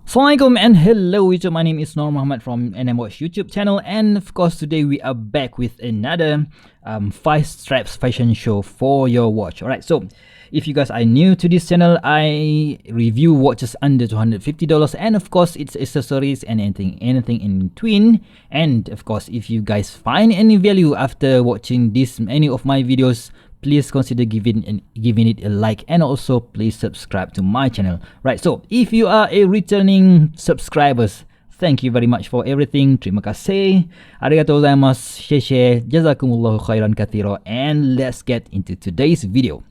Assalamualaikum and hello YouTube, my name is Nur Muhammad from NMWatch YouTube channel, and of course today we are back with another 5 straps fashion show for your watch. Alright, so if you guys are new to this channel, I review watches under $250 and of course its accessories and anything in between. And of course, if you guys find any value after watching any of my videos, please consider giving it a like, and also please subscribe to my channel. Right, so if you are a returning subscribers, thank you very much for everything. Terima kasih, arigatou gozaimasu, sheshe, jazakumullahu khairan kathiro, and let's get into today's video.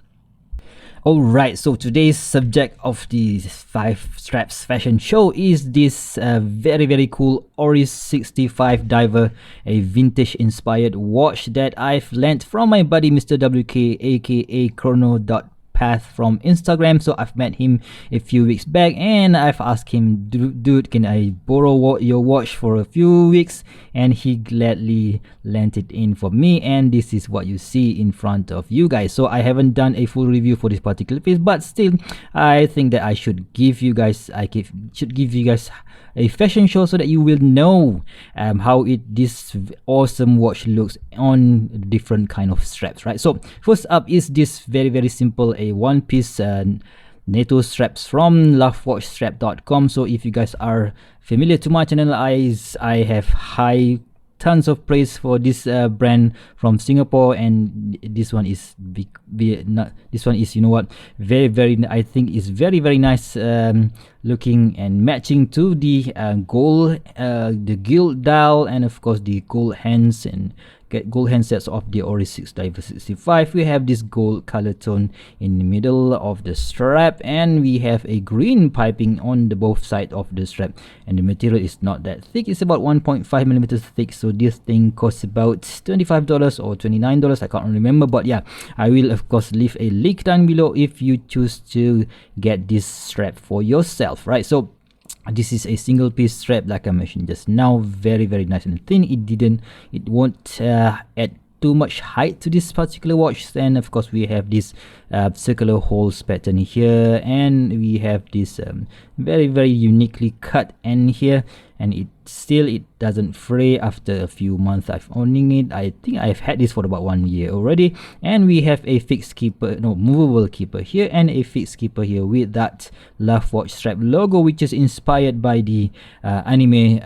Alright, so today's subject of the 5 straps fashion show is this very cool Oris 65 Diver, a vintage inspired watch that I've lent from my buddy Mr. WK aka Chrono.path from Instagram. So I've met him a few weeks back and I've asked him, dude, can I borrow your watch for a few weeks? And he gladly lent it in for me, and this is what you see in front of you guys. So I haven't done a full review for this particular piece, but still I think that I should give you guys a fashion show so that you will know how this awesome watch looks on different kind of straps, right? So first up is this very simple, a one piece NATO straps from lovewatchstrap.com. So if you guys are familiar to my channel, I have tons of praise for this brand from Singapore, and this one is you know what, very I think is very nice looking and matching to the gold, the gilt dial, and of course the gold hands and gold handsets of the Oris Diver 65. We have this gold color tone in the middle of the strap, and we have a green piping on the both sides of the strap, and the material is not that thick. It's about 1.5 millimeters thick, so this thing costs about $25 or $29, I can't remember, but yeah, I will of course leave a link down below if you choose to get this strap for yourself, right? So this is a single piece strap, like I mentioned just now, very nice and thin. It won't add too much height to this particular watch. And of course we have this circular holes pattern here, and we have this very uniquely cut end here, and it doesn't fray after a few months I've owning it. I think I've had this for about 1 year already. And we have a movable keeper here, and a fixed keeper here with that Love Watch Strap logo, which is inspired by the anime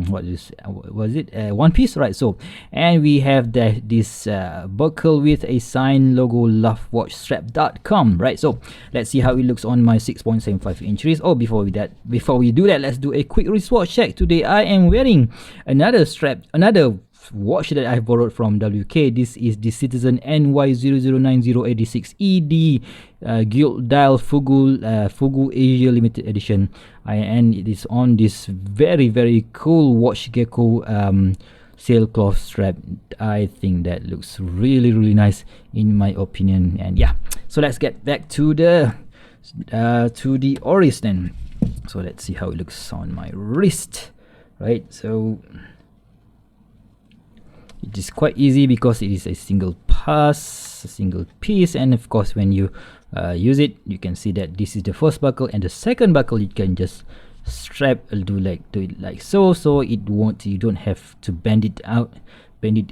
One Piece, right? So, and we have this buckle with a sign logo lovewatchstrap.com, right? So let's see how it looks on my 6.75 inch wrist. Oh, before we do that, let's do a quick wristwatch check. Today I am wearing another watch that I borrowed from WK. This is the Citizen NY009086 ED gilt dial Fugu Asia limited edition, and it is on this very cool watch gecko sailcloth strap. I think that looks really nice in my opinion. And yeah, so let's get back to the Oris then. So let's see how it looks on my wrist, right? So it is quite easy because it is a single piece, and of course when you use it, you can see that this is the first buckle, and the second buckle you can just do it like so you don't have to bend it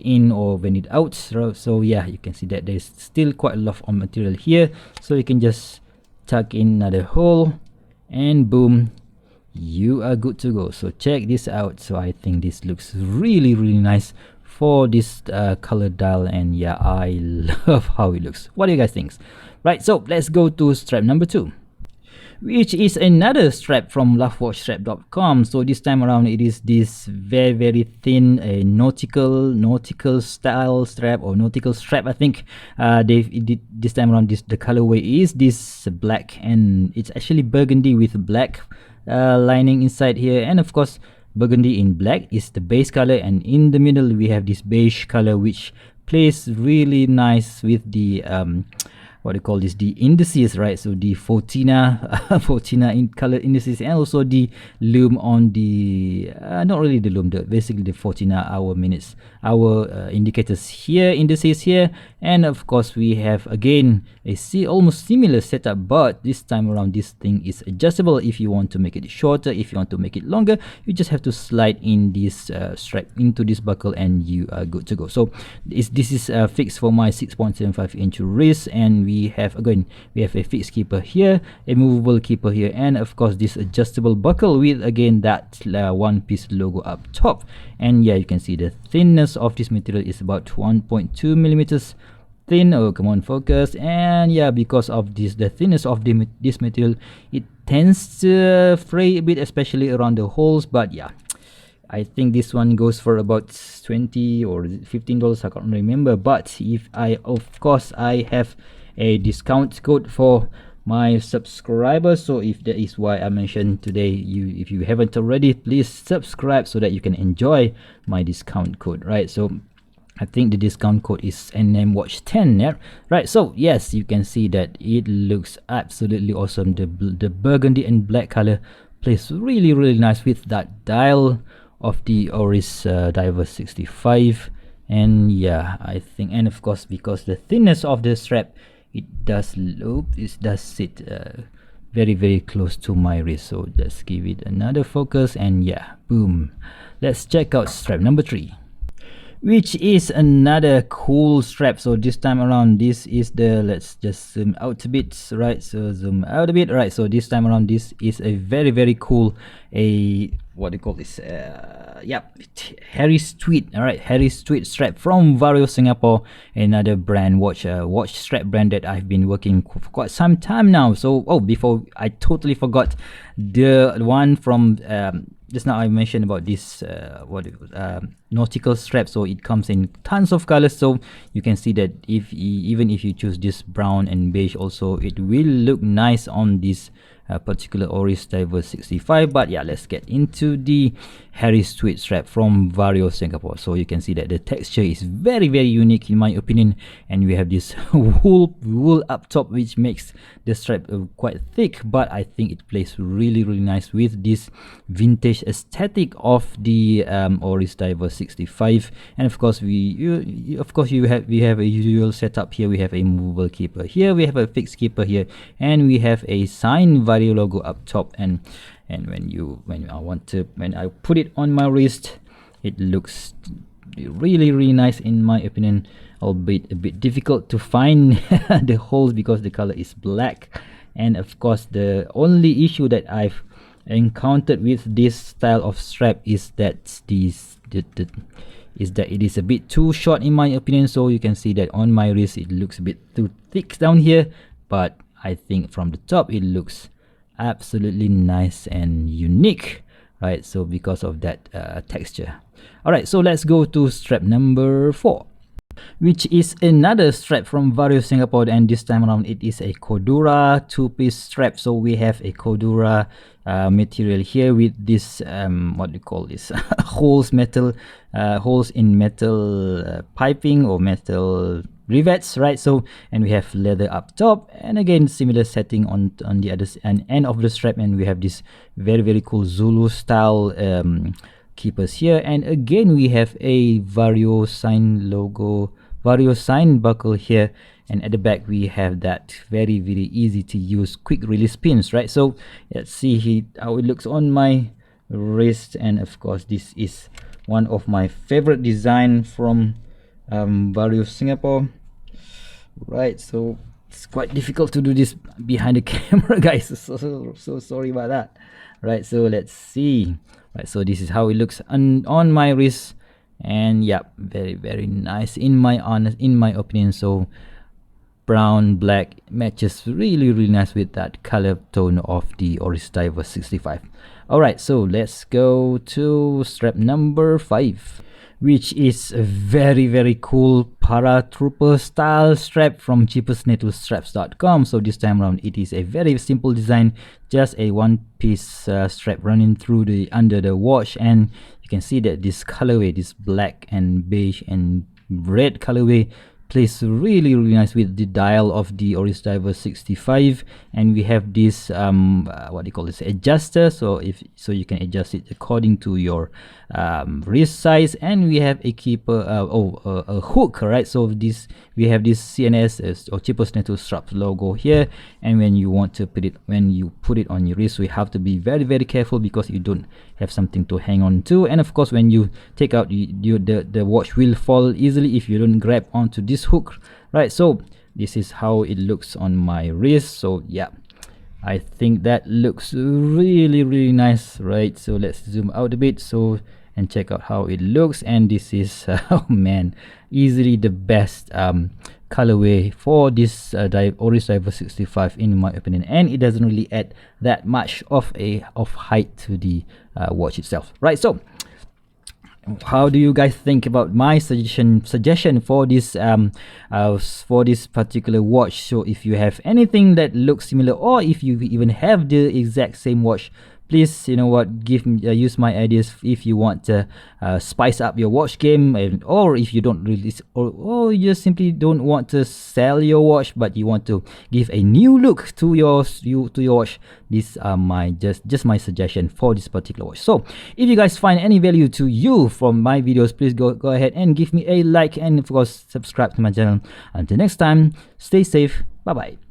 in or bend it out. So yeah, you can see that there's still quite a lot of material here, so you can just tuck in another hole, and boom, you are good to go. So check this out. So I think this looks really nice for this color dial, and yeah, I love how it looks. What do you guys think? Right, so let's go to strap number 2, which is another strap from lovewatchstrap.com. So this time around it is this very thin nautical style strap, or nautical strap, I think. This time around, the colorway is this black, and it's actually burgundy with black lining inside here, and of course burgundy in black is the base color, and in the middle we have this beige color, which plays really nice with the what they call this, the indices, right? So the Fortina Fortina in color indices, and also the loom on the not really the loom, basically the Fortina hour, minutes, hour indicators here, indices here. And of course we have again a almost similar setup, but this time around this thing is adjustable. If you want to make it shorter, if you want to make it longer, you just have to slide in this strap into this buckle and you are good to go. So this is fixed for my 6.75 inch wrist, and we have again a fixed keeper here, a movable keeper here, and of course this adjustable buckle with again that one piece logo up top. And yeah, you can see the thinness of this material is about 1.2 millimeters thin. Oh, come on, focus. And yeah, because of this, the thinness of this material, it tends to fray a bit, especially around the holes. But yeah, I think this one goes for about $20 or $15, I can't remember. But if of course I have a discount code for my subscribers, so if that is why I mentioned today, if you haven't already, please subscribe so that you can enjoy my discount code, right? So I think the discount code is NMWatch10, yeah? Right, so yes, you can see that it looks absolutely awesome. The burgundy and black color plays really, really nice with that dial of the Oris Divers 65. And yeah, I think, and of course, because the thinness of the strap, it does sit very, very close to my wrist. So let's give it another focus, and yeah, boom. Let's check out strap number 3, which is another cool strap. So this time around, this is the, let's just zoom out a bit, right? So zoom out a bit, right? So this time around, this is a very, very cool, what do you call this, Harris Tweed. All right, Harris Tweed strap from Vario Singapore, another brand, watch strap brand that I've been working for quite some time now. So before, I totally forgot the one from just now I mentioned about this nautical strap. So it comes in tons of colors, so you can see that even if you choose this brown and beige also, it will look nice on this particular Oris Divers 65. But yeah, let's get into the Harris Tweed strap from Vario Singapore. So you can see that the texture is very, very unique in my opinion, and we have this wool up top, which makes the strap quite thick, but I think it plays really, really nice with this vintage aesthetic of the Oris Divers 65. And of course we have a usual setup here. We have a movable keeper here, we have a fixed keeper here, and we have a signed Vario logo up top. And when I put it on my wrist, it looks really, really nice in my opinion, albeit a bit difficult to find the holes because the color is black. And of course, the only issue that I've encountered with this style of strap is that it is a bit too short in my opinion. So you can see that on my wrist it looks a bit too thick down here, but I think from the top it looks absolutely nice and unique, right? So because of that texture. All right, so let's go to strap number 4, which is another strap from Vario Singapore, and this time around it is a Cordura 2-piece strap. So we have a Cordura material here with this what do you call this holes in metal piping or metal rivets, right? So, and we have leather up top, and again similar setting on the other end of the strap, and we have this very, very cool Zulu style keepers here. And again we have a Vario sign logo, Vario sign buckle here, and at the back we have that very, very easy to use quick release pins, right? So let's see how it looks on my wrist. And of course this is one of my favorite design from Vario Singapore, right? So it's quite difficult to do this behind the camera, guys, so sorry about that, right? So let's see, right? So this is how it looks on my wrist, and yeah, very, very nice in my opinion. So brown black matches really, really nice with that color tone of the Oris Divers 65. All right, so let's go to strap number 5, which is a very, very cool Paratrooper style strap from cheapestnatostraps.com. So this time around it is a very simple design, just a one-piece strap running through under the watch, and you can see that this colorway, this black and beige and red colorway, plays really nice with the dial of the Oris Divers 65, and we have this what do you call this, adjuster, so you can adjust it according to your wrist size. And we have a keeper a hook, right? So this, we have this CNS or cheapest NATO straps logo here, and when you want to put it on your wrist, so you have to be very careful because you don't have something to hang on to. And of course, when you take out the watch will fall easily if you don't grab onto this hook, right? So this is how it looks on my wrist. So yeah, I think that looks really nice, right? So let's zoom out a bit so and check out how it looks. And this is oh man, easily the best colorway for this Oris Divers 65 in my opinion, and it doesn't really add that much of height to the watch itself, right? So how do you guys think about my suggestion for this particular watch? So if you have anything that looks similar, or if you even have the exact same watch, please, you know what, give me use my ideas if you want to spice up your watch game, or if you don't really, or you just simply don't want to sell your watch but you want to give a new look to your watch. These are my just my suggestion for this particular watch. So if you guys find any value to you from my videos, please go ahead and give me a like, and of course subscribe to my channel. Until next time, stay safe, bye bye.